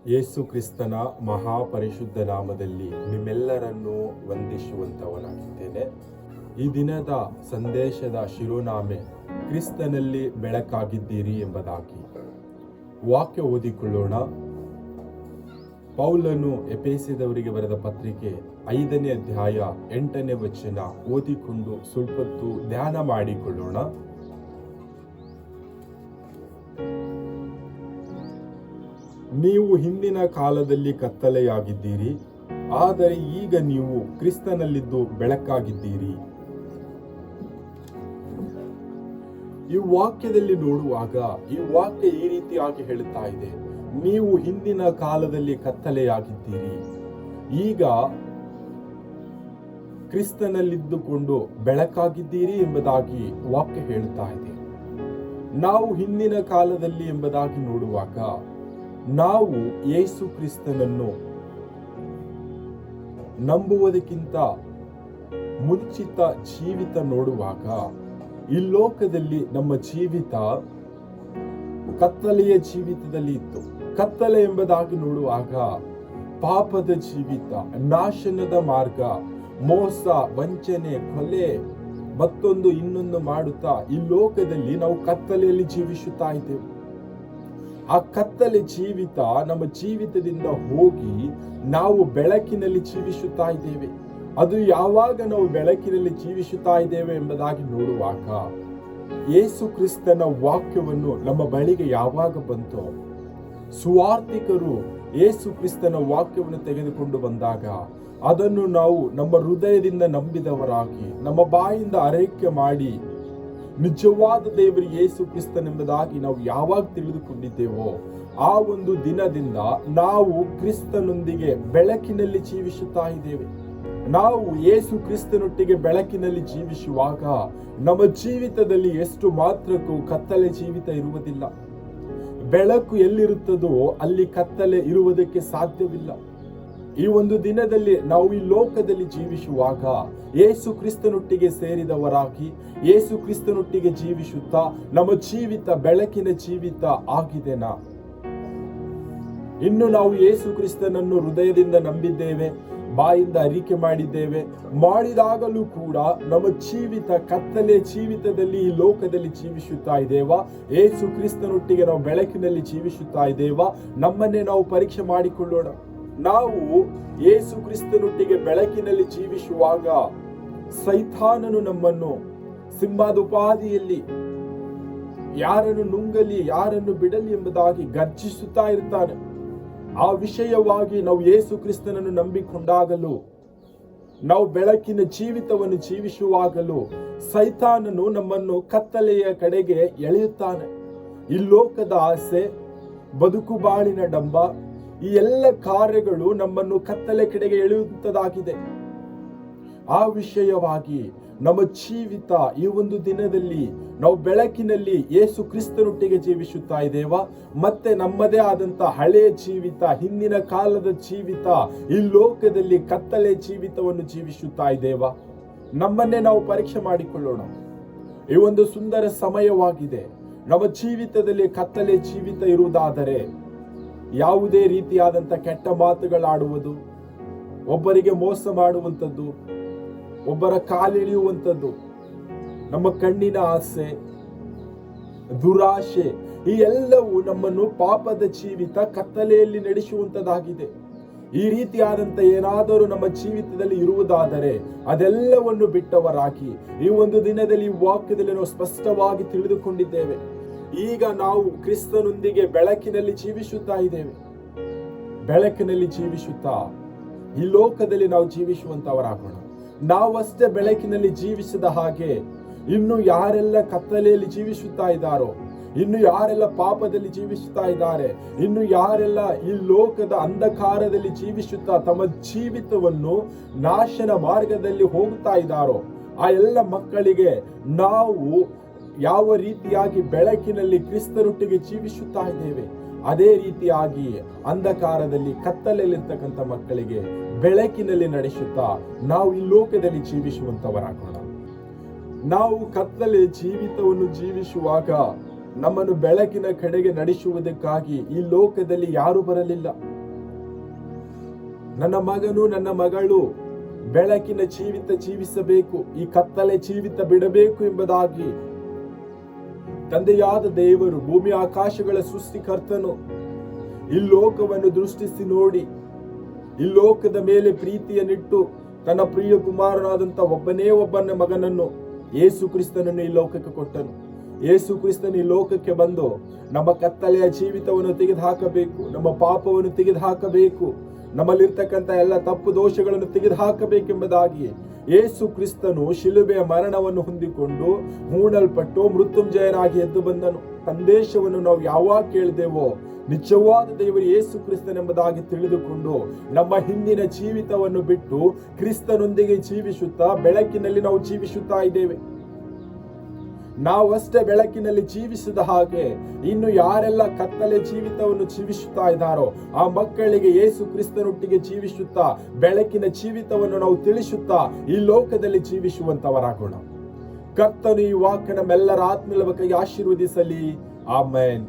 ಯೇಸು ಕ್ರಿಸ್ತನ ಮಹಾಪರಿಶುದ್ಧ ನಾಮದಲ್ಲಿ ನಿಮ್ಮೆಲ್ಲರನ್ನೂ ವಂದಿಸುವಂತವನಾಗಿದ್ದೇನೆ. ಈ ದಿನದ ಸಂದೇಶದ ಶಿರೋನಾಮೆ ಕ್ರಿಸ್ತನಲ್ಲಿ ಬೆಳಕಾಗಿದ್ದೀರಿ ಎಂಬುದಾಗಿ. ವಾಕ್ಯ ಓದಿಕೊಳ್ಳೋಣ. ಪೌಲನು ಎಫೆಸದವರಿಗೆ ಬರೆದ ಪತ್ರಿಕೆ 5ನೇ ಅಧ್ಯಾಯ 8ನೇ ವಚನ ಓದಿಕೊಂಡು ಸ್ವಲ್ಪತ್ತು ಧ್ಯಾನ ಮಾಡಿಕೊಳ್ಳೋಣ. ನೀವು ಹಿಂದಿನ ಕಾಲದಲ್ಲಿ ಕತ್ತಲೆಯಾಗಿದ್ದೀರಿ, ಆದರೆ ಈಗ ನೀವು ಕ್ರಿಸ್ತನಲ್ಲಿದ್ದು ಬೆಳಕಾಗಿದ್ದೀರಿ. ಈ ವಾಕ್ಯದಲ್ಲಿ ನೋಡುವಾಗ ಈ ವಾಕ್ಯ ಈ ರೀತಿಯಾಗಿ ಹೇಳುತ್ತಾ ಇದೆ, ನೀವು ಹಿಂದಿನ ಕಾಲದಲ್ಲಿ ಕತ್ತಲೆಯಾಗಿದ್ದೀರಿ, ಈಗ ಕ್ರಿಸ್ತನಲ್ಲಿದ್ದುಕೊಂಡು ಬೆಳಕಾಗಿದ್ದೀರಿ ಎಂಬುದಾಗಿ ವಾಕ್ಯ ಹೇಳುತ್ತಾ ಇದೆ. ನಾವು ಹಿಂದಿನ ಕಾಲದಲ್ಲಿ ಎಂಬುದಾಗಿ ನೋಡುವಾಗ ನಾವು ಯೇಸು ಕ್ರಿಸ್ತನನ್ನು ನಂಬುವುದಕ್ಕಿಂತ ಮುಂಚಿತ ಜೀವಿತ ನೋಡುವಾಗ ಈ ಲೋಕದಲ್ಲಿ ನಮ್ಮ ಜೀವಿತ ಕತ್ತಲೆಯ ಜೀವಿತದಲ್ಲಿ ಇತ್ತು. ಕತ್ತಲೆ ಎಂಬುದಾಗಿ ನೋಡುವಾಗ ಪಾಪದ ಜೀವಿತ, ನಾಶನದ ಮಾರ್ಗ, ಮೋಸ, ವಂಚನೆ, ಕೊಲೆ, ಮತ್ತೊಂದು ಇನ್ನೊಂದು ಮಾಡುತ್ತಾ ಈ ಲೋಕದಲ್ಲಿ ನಾವು ಕತ್ತಲೆಯಲ್ಲಿ ಜೀವಿಸುತ್ತಾ ಇದ್ದೇವೆ. ಆ ಕತ್ತಲೆ ಜೀವಿತ ನಮ್ಮ ಜೀವಿತದಿಂದ ಹೋಗಿ ನಾವು ಬೆಳಕಿನಲ್ಲಿ ಜೀವಿಸುತ್ತಾ ಇದ್ದೇವೆ. ಅದು ಯಾವಾಗ ನಾವು ಬೆಳಕಿನಲ್ಲಿ ಜೀವಿಸುತ್ತಾ ಇದ್ದೇವೆ ಎಂಬುದಾಗಿ ನೋಡುವಾಗ ಯೇಸು ಕ್ರಿಸ್ತನ ವಾಕ್ಯವನ್ನು ನಮ್ಮ ಬಳಿಗೆ ಯಾವಾಗ ಬಂತೋ, ಸುವಾರ್ತಿಕರು ಯೇಸು ಕ್ರಿಸ್ತನ ವಾಕ್ಯವನ್ನು ತೆಗೆದುಕೊಂಡು ಬಂದಾಗ ಅದನ್ನು ನಾವು ನಮ್ಮ ಹೃದಯದಿಂದ ನಂಬಿದವರಾಗಿ ನಮ್ಮ ಬಾಯಿಂದ ಅರೈಕೆ ಮಾಡಿ ನಿಜವಾದ ದೇವರು ಯೇಸು ಕ್ರಿಸ್ತನೆಂಬುದಾಗಿ ನಾವು ಯಾವಾಗ ತಿಳಿದುಕೊಂಡಿದ್ದೇವೋ ಆ ಒಂದು ದಿನದಿಂದ ನಾವು ಕ್ರಿಸ್ತನೊಂದಿಗೆ ಬೆಳಕಿನಲ್ಲಿ ಜೀವಿಸುತ್ತಾ ಇದ್ದೇವೆ. ನಾವು ಯೇಸು ಕ್ರಿಸ್ತನೊಟ್ಟಿಗೆ ಬೆಳಕಿನಲ್ಲಿ ಜೀವಿಸುವಾಗ ನಮ್ಮ ಜೀವಿತದಲ್ಲಿ ಎಷ್ಟು ಮಾತ್ರಕ್ಕೂ ಕತ್ತಲೆ ಜೀವಿತ ಇರುವುದಿಲ್ಲ. ಬೆಳಕು ಎಲ್ಲಿರುತ್ತದೋ ಅಲ್ಲಿ ಕತ್ತಲೆ ಇರುವುದಕ್ಕೆ ಸಾಧ್ಯವಿಲ್ಲ. ಈ ಒಂದು ದಿನದಲ್ಲಿ ನಾವು ಈ ಲೋಕದಲ್ಲಿ ಜೀವಿಸುವಾಗ ಯೇಸು ಕ್ರಿಸ್ತನೊಟ್ಟಿಗೆ ಸೇರಿದವರಾಗಿ ಯೇಸು ಕ್ರಿಸ್ತನೊಟ್ಟಿಗೆ ಜೀವಿಸುತ್ತಾ ನಮ್ಮ ಜೀವಿತ ಬೆಳಕಿನ ಜೀವಿತ ಆಗಿದೆನಾ? ಇನ್ನು ನಾವು ಯೇಸು ಕ್ರಿಸ್ತನನ್ನು ಹೃದಯದಿಂದ ನಂಬಿದ್ದೇವೆ, ಬಾಯಿಂದ ಅರಿಕೆ ಮಾಡಿದ್ದೇವೆ, ಮಾಡಿದಾಗಲೂ ಕೂಡ ನಮ್ಮ ಜೀವಿತ ಕತ್ತಲೆ ಜೀವಿತದಲ್ಲಿ ಈ ಲೋಕದಲ್ಲಿ ಜೀವಿಸುತ್ತಾ ಇದ್ದೇವಾ? ಯೇಸು ಕ್ರಿಸ್ತನೊಟ್ಟಿಗೆ ನಾವು ಬೆಳಕಿನಲ್ಲಿ ಜೀವಿಸುತ್ತಾ ಇದ್ದೇವಾ? ನಮ್ಮನ್ನೇ ನಾವು ಪರೀಕ್ಷೆ ಮಾಡಿಕೊಳ್ಳೋಣ. ನಾವು ಯೇಸು ಕ್ರಿಸ್ತನೊಟ್ಟಿಗೆ ಬೆಳಕಿನಲ್ಲಿ ಜೀವಿಸುವಾಗ ಸೈತಾನನು ನಮ್ಮನ್ನು ಸಿಂಹಾದೋಪಾದಿಯಲ್ಲಿ ಯಾರನ್ನು ನುಂಗಲಿ ಯಾರನ್ನು ಬಿಡಲಿ ಎಂಬುದಾಗಿ ಗರ್ಜಿಸುತ್ತಾ ಇರ್ತಾನೆ. ಆ ವಿಷಯವಾಗಿ ನಾವು ಯೇಸು ಕ್ರಿಸ್ತನನ್ನು ನಂಬಿಕೊಂಡಾಗಲೂ, ನಾವು ಬೆಳಕಿನ ಜೀವಿತವನ್ನು ಜೀವಿಸುವಾಗಲೂ ಸೈತಾನನು ನಮ್ಮನ್ನು ಕತ್ತಲೆಯ ಕಡೆಗೆ ಎಳೆಯುತ್ತಾನೆ. ಈ ಲೋಕದ ಆಸೆ, ಬದುಕು ಬಾಳಿನ ಡಂಬ, ಈ ಎಲ್ಲ ಕಾರ್ಯಗಳು ನಮ್ಮನ್ನು ಕತ್ತಲೆ ಕಡೆಗೆ ಎಳೆಯುವಂತದಾಗಿದೆ. ಆ ವಿಷಯವಾಗಿ ನಮ್ಮ ಜೀವಿತ ಈ ಒಂದು ದಿನದಲ್ಲಿ ನಾವು ಬೆಳಕಿನಲ್ಲಿ ಯೇಸು ಕ್ರಿಸ್ತನೊಟ್ಟಿಗೆ ಜೀವಿಸುತ್ತಾ ಇದ್ದೇವಾ? ಮತ್ತೆ ನಮ್ಮದೇ ಆದಂತ ಹಳೆಯ ಜೀವಿತ, ಹಿಂದಿನ ಕಾಲದ ಜೀವಿತ, ಈ ಲೋಕದಲ್ಲಿ ಕತ್ತಲೆ ಜೀವಿತವನ್ನು ಜೀವಿಸುತ್ತಾ ಇದ್ದೇವಾ? ನಮ್ಮನ್ನೇ ನಾವು ಪರೀಕ್ಷೆ ಮಾಡಿಕೊಳ್ಳೋಣ. ಈ ಒಂದು ಸುಂದರ ಸಮಯವಾಗಿದೆ. ನಮ್ಮ ಜೀವಿತದಲ್ಲಿ ಕತ್ತಲೆ ಜೀವಿತ ಇರುವುದಾದರೆ ಯಾವುದೇ ರೀತಿಯಾದಂಥ ಕೆಟ್ಟ ಮಾತುಗಳಾಡುವುದು, ಒಬ್ಬರಿಗೆ ಮೋಸ ಮಾಡುವಂಥದ್ದು, ಒಬ್ಬರ ಕಾಲೆಳೆಯುವಂಥದ್ದು, ನಮ್ಮ ಕಣ್ಣಿನ ಆಸೆ, ದುರಾಶೆ, ಈ ಎಲ್ಲವೂ ನಮ್ಮನ್ನು ಪಾಪದ ಜೀವಿತ ಕತ್ತಲೆಯಲ್ಲಿ ನಡೆಸುವಂಥದ್ದಾಗಿದೆ. ಈ ರೀತಿಯಾದಂಥ ಏನಾದರೂ ನಮ್ಮ ಜೀವಿತದಲ್ಲಿ ಇರುವುದಾದರೆ ಅದೆಲ್ಲವನ್ನು ಬಿಟ್ಟವರಾಗಿ ಈ ಒಂದು ದಿನದಲ್ಲಿ ವಾಕ್ಯದಲ್ಲಿ ನಾವು ಸ್ಪಷ್ಟವಾಗಿ ತಿಳಿದುಕೊಂಡಿದ್ದೇವೆ. ಈಗ ನಾವು ಕ್ರಿಸ್ತನೊಂದಿಗೆ ಬೆಳಕಿನಲ್ಲಿ ಜೀವಿಸುತ್ತಾ ಇದ್ದೇವೆ. ಬೆಳಕಿನಲ್ಲಿ ಜೀವಿಸುತ್ತಾ ಈ ಲೋಕದಲ್ಲಿ ನಾವು ಜೀವಿಸುವಂತವರಾಗೋಣ. ನಾವಷ್ಟೇ ಬೆಳಕಿನಲ್ಲಿ ಜೀವಿಸಿದ ಹಾಗೆ ಇನ್ನು ಯಾರೆಲ್ಲ ಕತ್ತಲೆಯಲ್ಲಿ ಜೀವಿಸುತ್ತಾ ಇದ್ದಾರೋ, ಇನ್ನು ಯಾರೆಲ್ಲ ಪಾಪದಲ್ಲಿ ಜೀವಿಸುತ್ತಾ ಇದ್ದಾರೆ, ಇನ್ನು ಯಾರೆಲ್ಲ ಈ ಲೋಕದ ಅಂಧಕಾರದಲ್ಲಿ ಜೀವಿಸುತ್ತಾ ತಮ್ಮ ಜೀವಿತವನ್ನು ನಾಶನ ಮಾರ್ಗದಲ್ಲಿ ಹೋಗುತ್ತಾ ಇದ್ದಾರೋ ಆ ಎಲ್ಲ ಮಕ್ಕಳಿಗೆ ನಾವು ಯಾವ ರೀತಿಯಾಗಿ ಬೆಳಕಿನಲ್ಲಿ ಕ್ರಿಸ್ತನೊಟ್ಟಿಗೆ ಜೀವಿಸುತ್ತಾ ಇದ್ದೇವೆ ಅದೇ ರೀತಿಯಾಗಿ ಅಂಧಕಾರದಲ್ಲಿ ಕತ್ತಲೆಯಲ್ಲಿರ್ತಕ್ಕಂಥ ಮಕ್ಕಳಿಗೆ ಬೆಳಕಿನಲ್ಲಿ ನಡೆಸುತ್ತಾ ನಾವು ಈ ಲೋಕದಲ್ಲಿ ಜೀವಿಸುವಂತವರಾಗೋಣ. ನಾವು ಕತ್ತಲೆ ಜೀವಿತವನ್ನು ಜೀವಿಸುವಾಗ ನಮ್ಮನ್ನು ಬೆಳಕಿನ ಕಡೆಗೆ ನಡೆಸುವುದಕ್ಕಾಗಿ ಈ ಲೋಕದಲ್ಲಿ ಯಾರು ಬರಲಿಲ್ಲ. ನನ್ನ ಮಗನು ನನ್ನ ಮಗಳು ಬೆಳಕಿನ ಜೀವಿತ ಜೀವಿಸಬೇಕು, ಈ ಕತ್ತಲೆ ಜೀವಿತ ಬಿಡಬೇಕು ಎಂಬುದಾಗಿ ತಂದೆಯಾದ ದೇವರು, ಭೂಮಿ ಆಕಾಶಗಳ ಸೃಷ್ಟಿಕರ್ತನು ಈ ಲೋಕವನ್ನು ದೃಷ್ಟಿಸಿ ನೋಡಿ, ಈ ಲೋಕದ ಮೇಲೆ ಪ್ರೀತಿಯನ್ನಿಟ್ಟು ತನ್ನ ಪ್ರಿಯ ಕುಮಾರನಾದಂತ ಒಬ್ಬನೇ ಒಬ್ಬನ ಮಗನನ್ನು ಯೇಸು ಕ್ರಿಸ್ತನನ್ನು ಈ ಲೋಕಕ್ಕೆ ಕೊಟ್ಟನು. ಯೇಸು ಕ್ರಿಸ್ತನು ಈ ಲೋಕಕ್ಕೆ ಬಂದು ನಮ್ಮ ಕತ್ತಲೆಯ ಜೀವಿತವನ್ನು ತೆಗೆದುಹಾಕಬೇಕು, ನಮ್ಮ ಪಾಪವನ್ನು ತೆಗೆದುಹಾಕಬೇಕು, ನಮ್ಮಲ್ಲಿರ್ತಕ್ಕಂಥ ಎಲ್ಲ ತಪ್ಪು ದೋಷಗಳನ್ನು ತೆಗೆದುಹಾಕಬೇಕೆಂಬುದಾಗಿ ಯೇಸು ಕ್ರಿಸ್ತನು ಶಿಲುಬೆಯ ಮರಣವನ್ನು ಹೊಂದಿಕೊಂಡು ಹೂಣಲ್ಪಟ್ಟು ಮೃತ್ಯುಂಜಯನಾಗಿ ಎದ್ದು ಬಂದನು. ಸಂದೇಶವನ್ನು ನಾವು ಯಾವಾಗ ಕೇಳಿದೆವೋ ನಿಜವಾದ ದೇವರು ಯೇಸು ಕ್ರಿಸ್ತನೆಂಬುದಾಗಿ ತಿಳಿದುಕೊಂಡು ನಮ್ಮ ಹಿಂದಿನ ಜೀವಿತವನ್ನು ಬಿಟ್ಟು ಕ್ರಿಸ್ತನೊಂದಿಗೆ ಜೀವಿಸುತ್ತಾ ಬೆಳಕಿನಲ್ಲಿ ನಾವು ಜೀವಿಸುತ್ತಾ ಇದ್ದೇವೆ. ನಾವಷ್ಟೇ ಬೆಳಕಿನಲ್ಲಿ ಜೀವಿಸಿದ ಹಾಗೆ ಇನ್ನು ಯಾರೆಲ್ಲ ಕತ್ತಲೆ ಜೀವಿತವನ್ನು ಜೀವಿಸುತ್ತಾ ಇದ್ದಾರೋ ಆ ಮಕ್ಕಳಿಗೆ ಯೇಸು ಕ್ರಿಸ್ತನೊಟ್ಟಿಗೆ ಜೀವಿಸುತ್ತಾ ಬೆಳಕಿನ ಜೀವಿತವನ್ನು ನಾವು ತಿಳಿಸುತ್ತಾ ಈ ಲೋಕದಲ್ಲಿ ಜೀವಿಸುವಂತವರಾಗೋಣ. ಕರ್ತನು ಈ ವಾಕ್ಯ ನಮ್ಮೆಲ್ಲರ ಆತ್ಮೀಯ ಕೈ ಆಶೀರ್ವದಿಸಲಿ. ಆಮೆನ್.